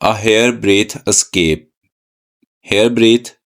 a hair breadth escape۔ hair breadth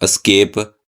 escape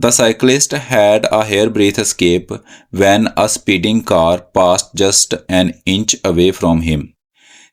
The cyclist had a hair breadth escape when a speeding car passed just an inch away from him۔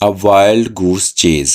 a wild goose chase۔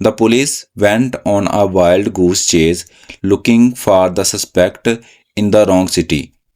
The police went on a wild goose chase looking for the suspect in the wrong city۔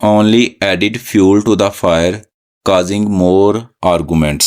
only added fuel to the fire causing more arguments۔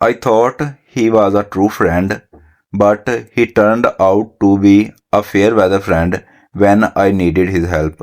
I thought he was a true friend, but he turned out to be a fair weather friend when I needed his help۔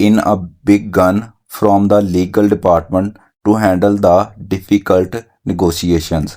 in a big gun from the legal department to handle the difficult negotiations۔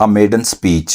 a maiden speech۔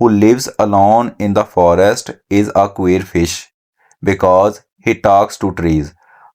who lives alone in the forest is a queer fish because he talks to trees۔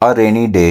a rainy day۔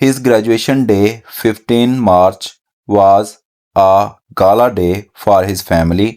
his graduation day 15 March was a gala day for his family۔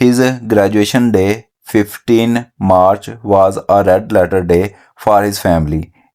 his graduation day 15 March was a red letter day for his family۔